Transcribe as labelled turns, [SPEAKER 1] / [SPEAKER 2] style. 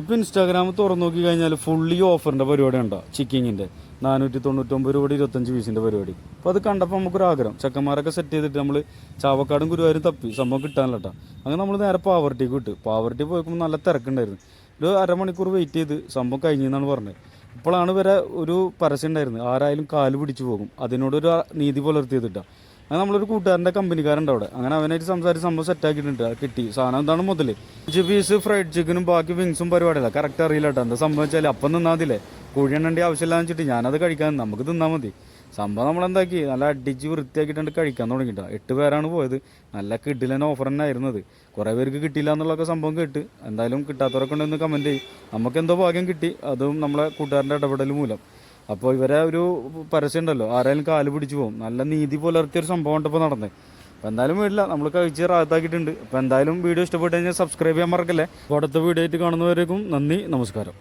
[SPEAKER 1] ഇപ്പോൾ ഇൻസ്റ്റാഗ്രാം തുറന്നു നോക്കി കഴിഞ്ഞാൽ ഫുള്ളി ഓഫറിൻ്റെ പരിപാടി ഉണ്ടോ ചിക്കിങ്ങിൻ്റെ 499 രൂപ 25 പീസിൻ്റെ പരിപാടി. അപ്പോൾ അത് കണ്ടപ്പോൾ നമുക്കൊരാഗ്രഹം, ചെക്കന്മാരൊക്കെ സെറ്റ് ചെയ്തിട്ട് നമ്മൾ ചാവക്കാടും ഗുരുവായൂരും തപ്പി സംഭവം കിട്ടാനില്ല കേട്ടോ. അങ്ങനെ നമ്മൾ നേരെ പാവർട്ടിക്ക് വിട്ട്. പാവർട്ടി പോയപ്പോൾ നല്ല തിരക്കുണ്ടായിരുന്നു. ഒരു അരമണിക്കൂർ വെയിറ്റ് ചെയ്ത് സംഭവം കഴിഞ്ഞെന്നാണ് പറഞ്ഞത്. ഇപ്പോഴാണ് വരെ ഒരു പരസ്യം ഉണ്ടായിരുന്നു, ആരായാലും കാല് പിടിച്ചു പോകും, അതിനോടൊരു നീതി പുലർത്തിയതിട്ടാണ്. അങ്ങനെ നമ്മളൊരു കൂട്ടുകാരൻ്റെ കമ്പനിക്കാരുണ്ട് അവിടെ. അങ്ങനെ അവനായിട്ട് സംസാരിച്ച് സംഭവം സെറ്റാക്കിയിട്ടുണ്ട്. കിട്ടി സാധനം. എന്താണ് മുതൽ 5 പീസ് ഫ്രൈഡ് ചിക്കനും ബാക്കി വിങ്സും പരിപാടിയില്ല. കറക്റ്റ് അറിയില്ല കേട്ടോ എന്താ സംഭവം വെച്ചാൽ. അപ്പം നിന്നാൽ മതില്ലേ, കോഴി എണ്ണേണ്ട ആവശ്യമില്ലാന്ന് വെച്ചിട്ട് ഞാനത് കഴിക്കാൻ, നമുക്ക് തിന്നാൽ മതി. സംഭവം നമ്മളെന്താക്കി നല്ല അടിച്ച് വൃത്തിയാക്കിയിട്ടുണ്ട് കഴിക്കാൻ തുടങ്ങിയിട്ടാണ്. 8 പേരാണ് പോയത്. നല്ല കിട്ടില്ല ഓഫർ തന്നെ ആയിരുന്നത്. കുറേ പേർക്ക് കിട്ടിയില്ല എന്നുള്ളതൊക്കെ സംഭവം കേട്ട്. എന്തായാലും കിട്ടാത്തവരൊക്കെ ഉണ്ടെന്ന് കമൻറ്റ് ചെയ്യും. നമുക്കെന്തോ ഭാഗ്യം കിട്ടി, അതും നമ്മളെ കൂട്ടുകാരൻ്റെ ഇടപെടൽ മൂലം. അപ്പോൾ ഇവരെ ഒരു പരസ്യം ഉണ്ടല്ലോ, ആരായാലും കാല് പിടിച്ചു പോകും, നല്ല നീതി പുലർത്തിയൊരു സംഭവം ഉണ്ട് ഇപ്പോൾ നടന്നത്. അപ്പോൾ എന്തായാലും വീട്ടില്ല, നമ്മൾ കഴിച്ച് റാത്താക്കിയിട്ടുണ്ട്. അപ്പോൾ എന്തായാലും വീഡിയോ ഇഷ്ടപ്പെട്ട് കഴിഞ്ഞാൽ സബ്സ്ക്രൈബ് ചെയ്യാൻ മറക്കല്ലേ. അപ്പോൾ അടുത്ത വീഡിയോ ആയിട്ട് കാണുന്നവരേക്കും നന്ദി, നമസ്കാരം.